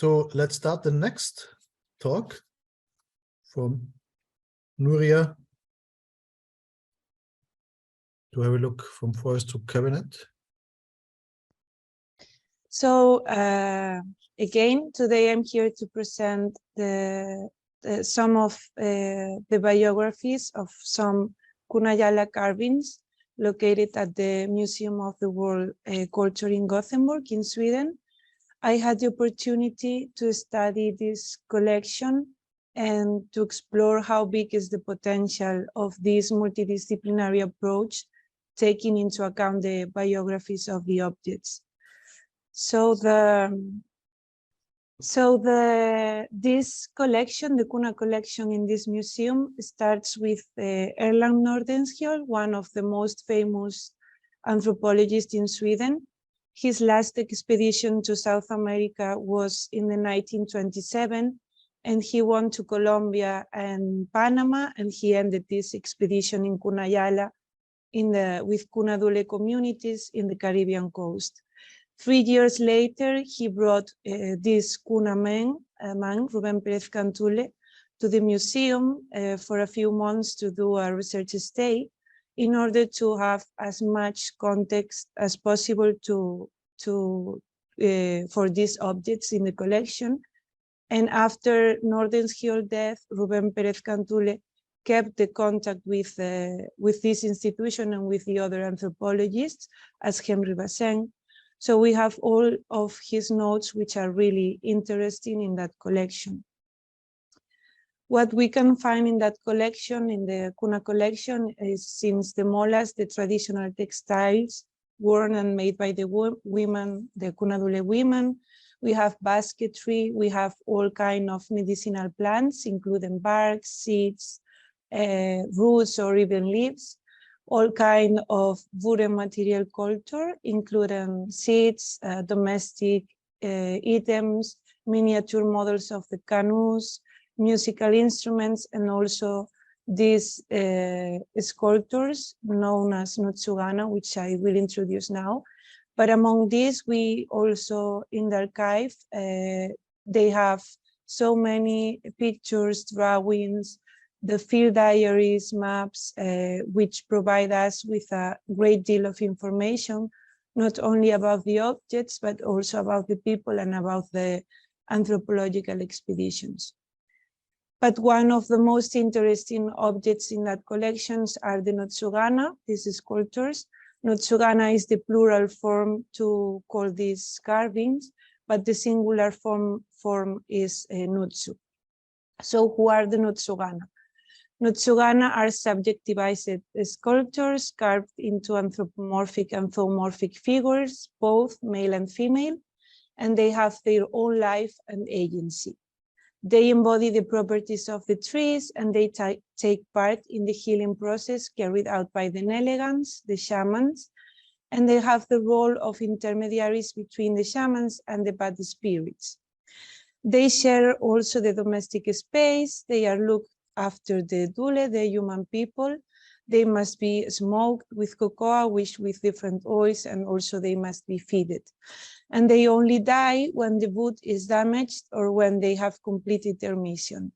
So let's start the next talk from Nuria. To have a look from forest to cabinet. So again, today I'm here to present some of the biographies of some Gunayala carvings located at the Museum of the World Culture in Gothenburg in Sweden. I had the opportunity to study this collection and to explore how big is the potential of this multidisciplinary approach, taking into account the biographies of the objects. So this collection, the Kuna collection in this museum, starts with Erland Nordenskiöld, one of the most famous anthropologists in Sweden. His last expedition to South America was in the 1927, and he went to Colombia and Panama, and he ended this expedition in Gunayala with Kunadule communities in the Caribbean coast. 3 years later, he brought this Kuna man, Rubén Pérez Cantule, to the museum for a few months to do a research stay in order to have as much context as possible for these objects in the collection. And after Nordenskiöld's death, Rubén Pérez Cantule kept the contact with this institution and with the other anthropologists as Henry Bazin. So we have all of his notes, which are really interesting in that collection. What we can find in that collection, in the Kuna collection, is since the molas, the traditional textiles worn and made by the women, the Kunadule women. We have basketry, we have all kinds of medicinal plants, including bark, seeds, roots, or even leaves. All kinds of wooden material culture, including seeds, domestic items, miniature models of the canoes, musical instruments, and also these sculptures known as Nutsugana, which I will introduce now. But among these, we also, in the archive, they have so many pictures, drawings, the field diaries, maps, which provide us with a great deal of information, not only about the objects, but also about the people and about the anthropological expeditions. But one of the most interesting objects in that collections are the Nutsugana, these sculptures. Nutsugana is the plural form to call these carvings, but the singular form is Nutsu. So who are the Nutsugana? Nutsugana are subjectivized sculptures carved into anthropomorphic and zoomorphic figures, both male and female, and they have their own life and agency. They embody the properties of the trees, and they take part in the healing process carried out by the Nelegans, the shamans, and they have the role of intermediaries between the shamans and the bad spirits. They share also the domestic space. They are looked after the dule, the human people. They must be smoked with cocoa, which with different oils, and also they must be feeded. And they only die when the wood is damaged or when they have completed their mission.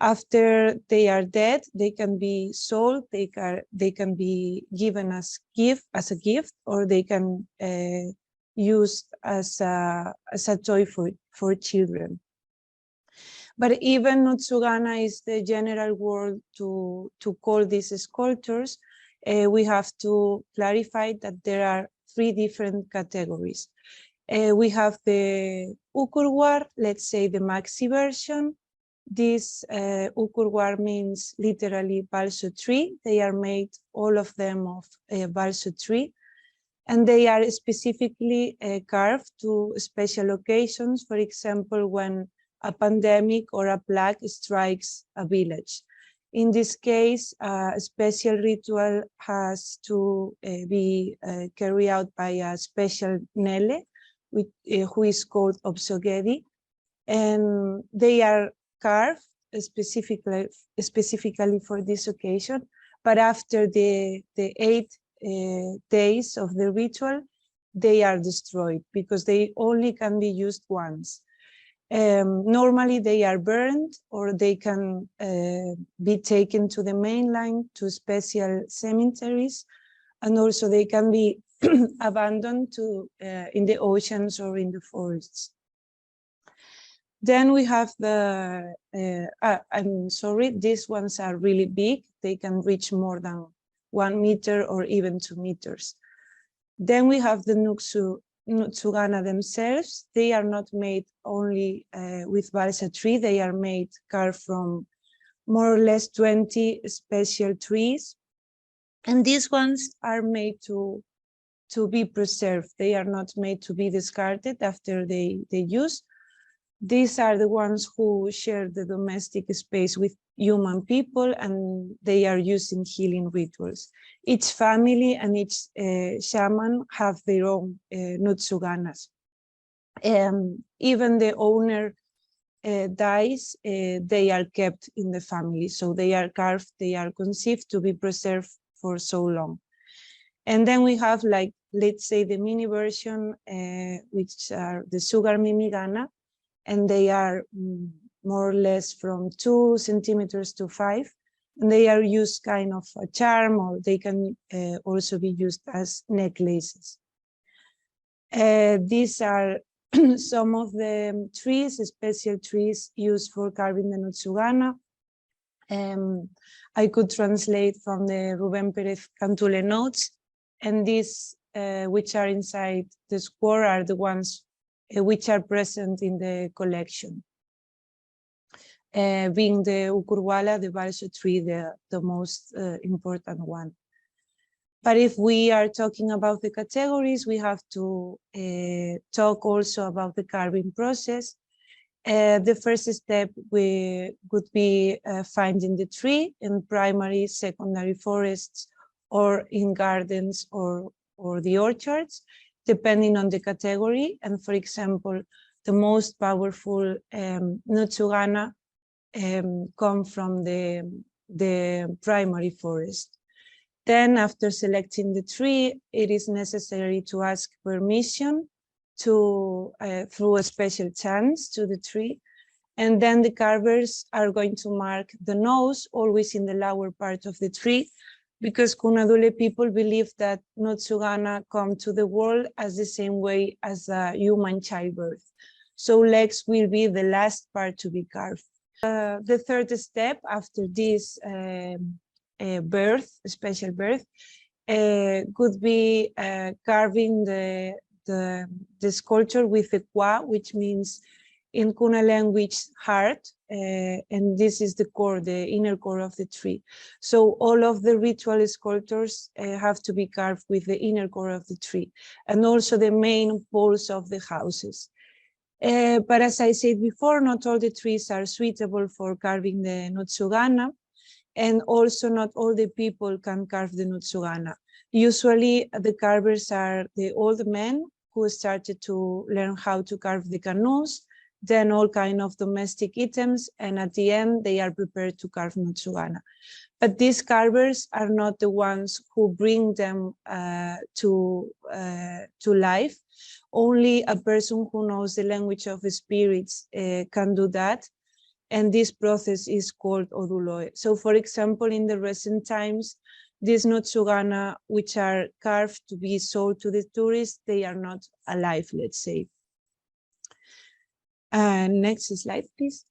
After they are dead, they can be sold, they can be given as a gift, or they can used as a toy for children. But even Nutsugana is the general word to call these sculptures. We have to clarify that there are 3 different categories. We have the Ukurwar, let's say the maxi version. This Ukurwar means literally balso tree. They are made, all of them, of balso tree. And they are specifically carved to special occasions, for example, when a pandemic or a plague strikes a village. In this case, a special ritual has to be carried out by a special Nele, who is called Obsogedi, and they are carved specifically for this occasion. But after the 8 days of the ritual, they are destroyed because they only can be used once. Normally they are burned, or they can be taken to the mainland to special cemeteries, and also they can be abandoned in the oceans or in the forests. Then we have I'm sorry, these ones are really big. They can reach more than 1 meter or even 2 meters. Then we have the Nutsugana themselves. They are not made only with balsa tree. They are carved from more or less 20 special trees. And these ones are made to be preserved. They are not made to be discarded after they use. These are the ones who share the domestic space with human people, and they are used in healing rituals. Each family and each shaman have their own Nutsuganas. Even the owner dies, they are kept in the family. So they are carved, they are conceived to be preserved for so long. And then we have, like, let's say the mini version, which are the Sugar Mimigana, and they are more or less from 2 centimeters to 5. And they are used kind of a charm, or they can also be used as necklaces. These are some of the trees, special trees used for carving the Nutsugana. I could translate from the Rubén Pérez Cantule notes, and these which are inside the square are the ones which are present in the collection, being the Ukurwala, the balsa tree, the most important one. But if we are talking about the categories, we have to talk also about the carving process. The first step would be finding the tree in primary, secondary forests, or in gardens or the orchards, depending on the category. And for example, the most powerful Nutsugana come from the primary forest. Then after selecting the tree, it is necessary to ask permission through a special chant to the tree. And then the carvers are going to mark the nose, always in the lower part of the tree, because Kunadule people believe that Nutsugana come to the world as the same way as a human childbirth. So legs will be the last part to be carved. The third step after this special birth, could be carving the sculpture with the kwa, which means in Kuna language heart, and this is the core, the inner core of the tree. So all of the ritual sculptures have to be carved with the inner core of the tree, and also the main poles of the houses. But as I said before, not all the trees are suitable for carving the Nutsugana, and also not all the people can carve the Nutsugana. Usually the carvers are the old men who started to learn how to carve the canoes, then all kind of domestic items, and at the end they are prepared to carve Nutsugana. But these carvers are not the ones who bring them to life. Only a person who knows the language of the spirits can do that. And this process is called oduloe. So for example, in the recent times, these Nutsugana, which are carved to be sold to the tourists, they are not alive, let's say. Next slide, please.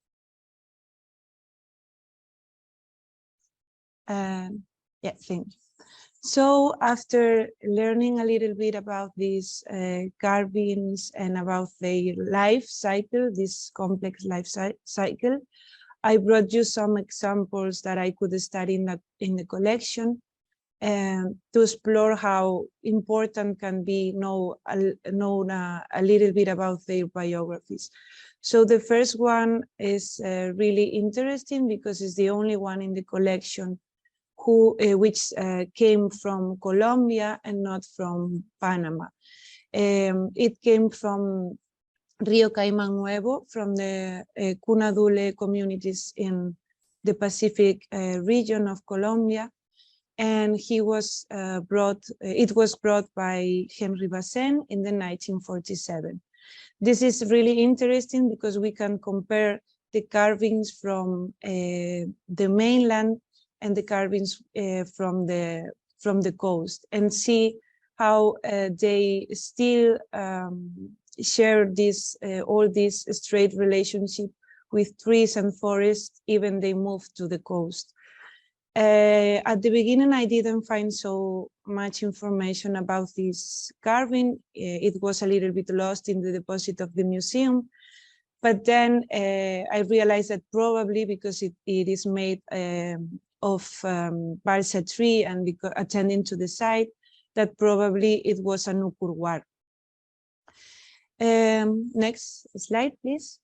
Yeah, thank you. So after learning a little bit about these carvings and about their life cycle, this complex life cycle, I brought you some examples that I could study in the collection, and to explore how important can be known a little bit about their biographies. So the first one is really interesting because it's the only one in the collection which came from Colombia and not from Panama. It came from Rio Caimán Nuevo, from the Cunadule communities in the Pacific region of Colombia, and it was brought by Henry Bazin in the 1947. This is really interesting because we can compare the carvings from the mainland and the carvings from the coast, and see how they still share this all this straight relationship with trees and forests, even they moved to the coast. At the beginning, I didn't find so much information about this carving. It was a little bit lost in the deposit of the museum. But then I realized that probably because it is made of balsa tree, and because attending to the site, that probably it was an ukurwar. Next slide, please.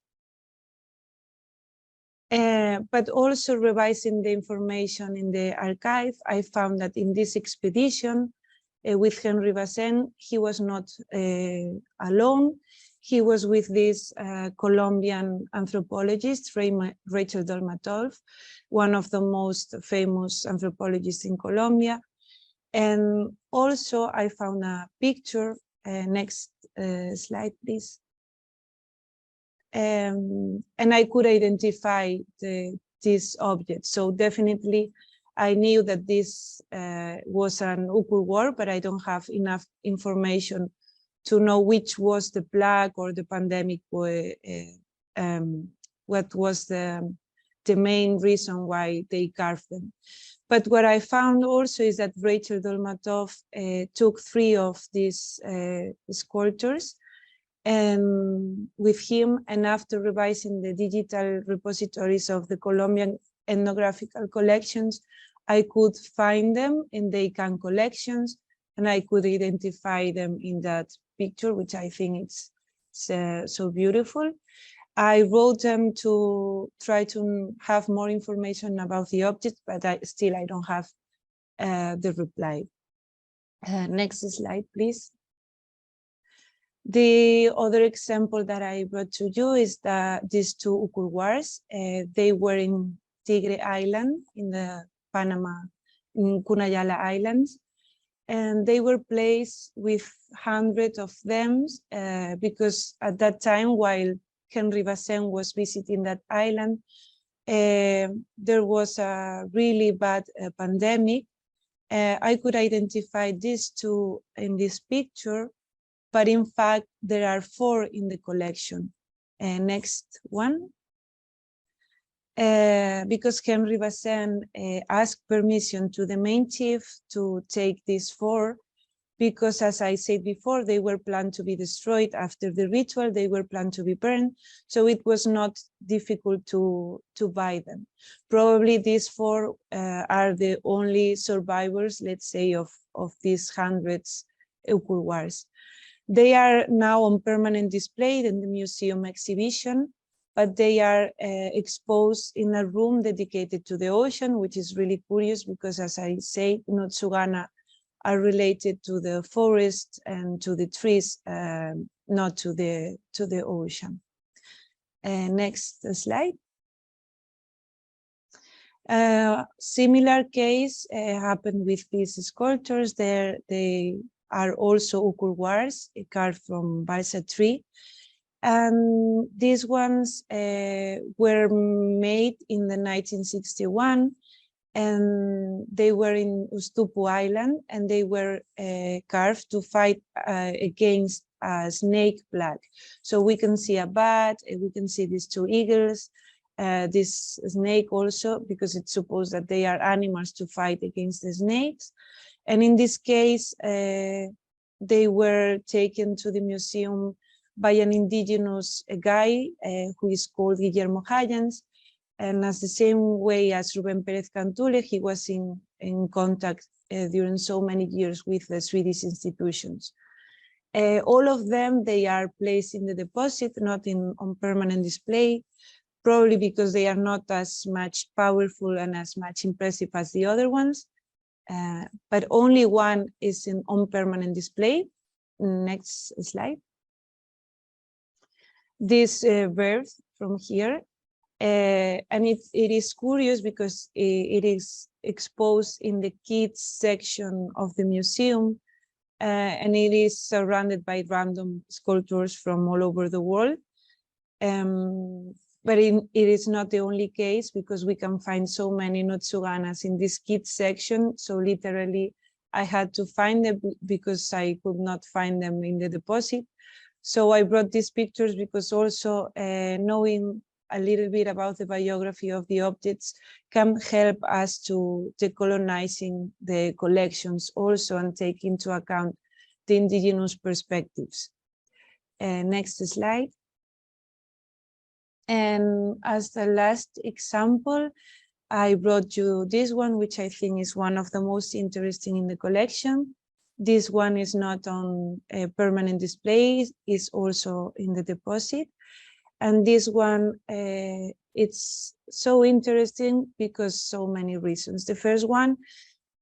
But also revising the information in the archive, I found that in this expedition with Henry Bazin, he was not alone. He was with this Colombian anthropologist, Rachel Dolmatov, one of the most famous anthropologists in Colombia. And also I found a picture, next slide, please. And I could identify this object. So definitely I knew that this was an ukurwar, but I don't have enough information to know which was the plague or the pandemic, what was the main reason why they carved them. But what I found also is that Rachel Dolmatov took 3 of these sculptures and with him, and after revising the digital repositories of the Colombian ethnographical collections, I could find them in the ICANN collections, and I could identify them in that picture, which I think it's so beautiful. I wrote them to try to have more information about the object, but I don't have the reply. Next slide, please. The other example that I brought to you is these 2 ukurwars. They were in Tigre Island in the Panama, in Gunayala Islands, and they were placed with hundreds of them because at that time, while Henry Bazin was visiting that island, there was a really bad pandemic. I could identify these 2 in this picture, but in fact, there are 4 in the collection. Next one. Because Henry Bazin asked permission to the main chief to take these 4, because as I said before, they were planned to be destroyed after the ritual, they were planned to be burned, so it was not difficult to buy them. Probably these 4 are the only survivors, let's say, of these hundreds ukurwars. They are now on permanent display in the museum exhibition, but they are exposed in a room dedicated to the ocean, which is really curious because, as I say, Notsugana are related to the forest and to the trees, not to the ocean. Next slide. Similar case happened with these sculptures. They are also ukurwars carved from balsa tree. And these ones were made in the 1961, and they were in Ustupu Island, and they were carved to fight against a snake plague. So we can see a bat, we can see these 2 eagles, this snake also, because it's supposed that they are animals to fight against the snakes. And in this case, they were taken to the museum by an indigenous guy who is called Guillermo Hayans. And as the same way as Rubén Pérez Cantule, he was in contact during so many years with the Swedish institutions. All of them, they are placed in the deposit, not on permanent display, probably because they are not as much powerful and as much impressive as the other ones. But only one is on permanent display. Next slide. This bird from here, and it is curious because it is exposed in the kids section of the museum, and it is surrounded by random sculptures from all over the world. But it is not the only case, because we can find so many Notsuganas in this kids section. So literally, I had to find them because I could not find them in the deposit. So I brought these pictures because also knowing a little bit about the biography of the objects can help us to decolonizing the collections also, and take into account the indigenous perspectives. Next slide. And as the last example, I brought you this one, which I think is one of the most interesting in the collection. This one is not on a permanent display, it's also in the deposit. And this one, it's so interesting because so many reasons. The first one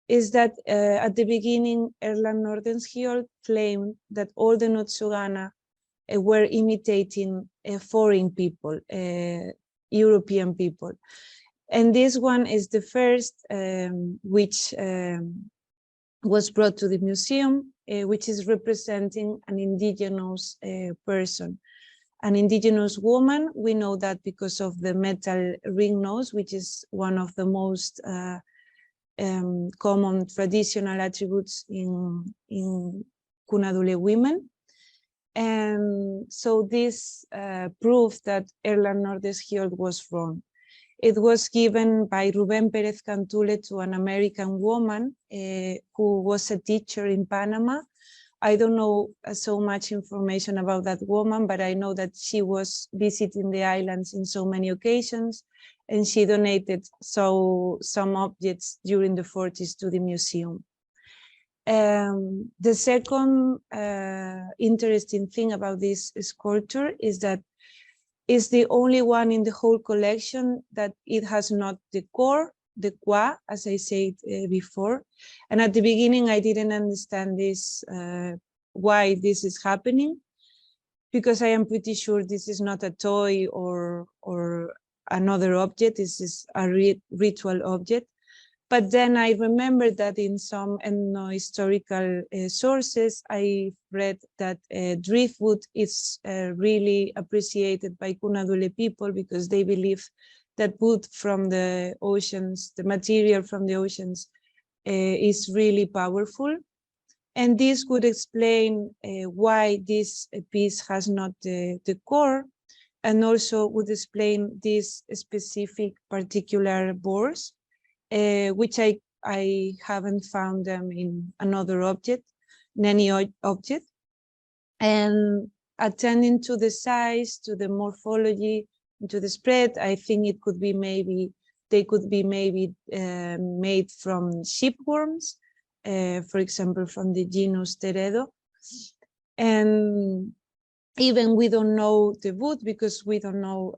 is that at the beginning, Erland Nordenskjöld claimed that all the Notsugana were imitating foreign people, European people. And this one is the first which was brought to the museum, which is representing an indigenous person. An indigenous woman, we know that because of the metal ring nose, which is one of the most common traditional attributes in Cunadule women. And so this proved that Erland Nordenskjöld was wrong. It was given by Rubén Pérez Cantule to an American woman who was a teacher in Panama. I don't know so much information about that woman, but I know that she was visiting the islands in so many occasions, and she donated some objects during the 40s to the museum. The second interesting thing about this sculpture is that it's the only one in the whole collection that it has not the core, the qua, as I said before. And at the beginning, I didn't understand this, why this is happening, because I am pretty sure this is not a toy or another object. This is a ritual object. But then I remember that in some historical sources, I read that driftwood is really appreciated by Cunadule people because they believe that wood from the oceans, the material from the oceans, is really powerful. And this would explain why this piece has not the core, and also would explain these specific particular boards. Which I haven't found them in another object, in any object. And attending to the size, to the morphology, to the spread, I think it could be they could be made from shipworms, for example, from the genus Teredo. And even we don't know the wood because we don't know,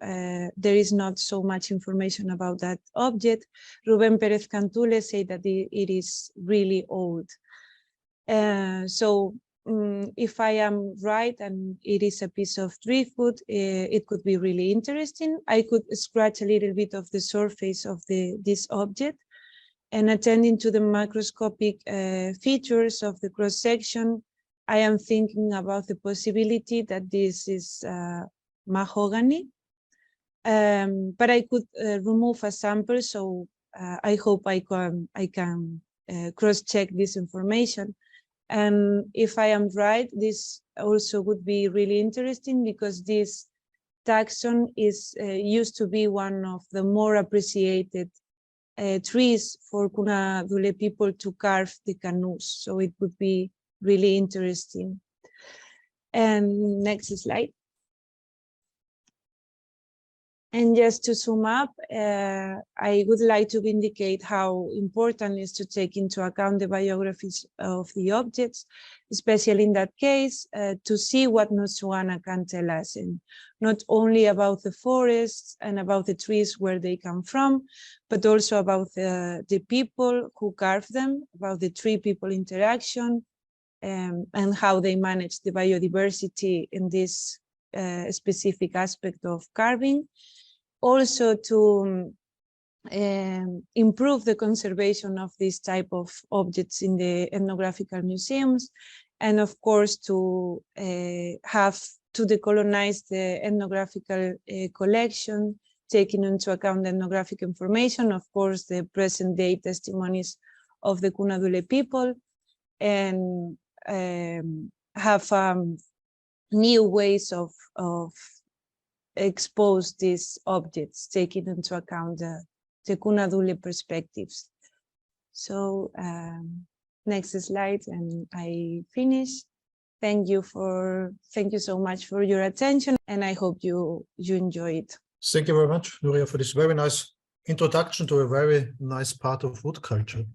there is not so much information about that object. Rubén Pérez Cantule said that it is really old. So if I am right and it is a piece of driftwood, it could be really interesting. I could scratch a little bit of the surface of this object, and attending to the macroscopic features of the cross-section, I am thinking about the possibility that this is mahogany, but I could remove a sample, so I hope I can cross-check this information. And if I am right, this also would be really interesting because this taxon is used to be one of the more appreciated trees for Cunadule people to carve the canoes, so it would be really interesting. And next slide. And just to sum up, I would like to indicate how important it is to take into account the biographies of the objects, especially in that case, to see what Notsugana can tell us, and not only about the forests and about the trees where they come from, but also about the people who carve them, about the tree-people interaction, and how they manage the biodiversity in this specific aspect of carving. Also to improve the conservation of this type of objects in the ethnographical museums, and of course to have to decolonize the ethnographical collection, taking into account the ethnographic information, of course, the present day testimonies of the Cunadule people, and have new ways of expose these objects, taking into account the Cunadule perspectives. So next slide, and I finish. Thank you so much for your attention, and I hope you enjoy it. Thank you very much, Nuria, for this very nice introduction to a very nice part of wood culture.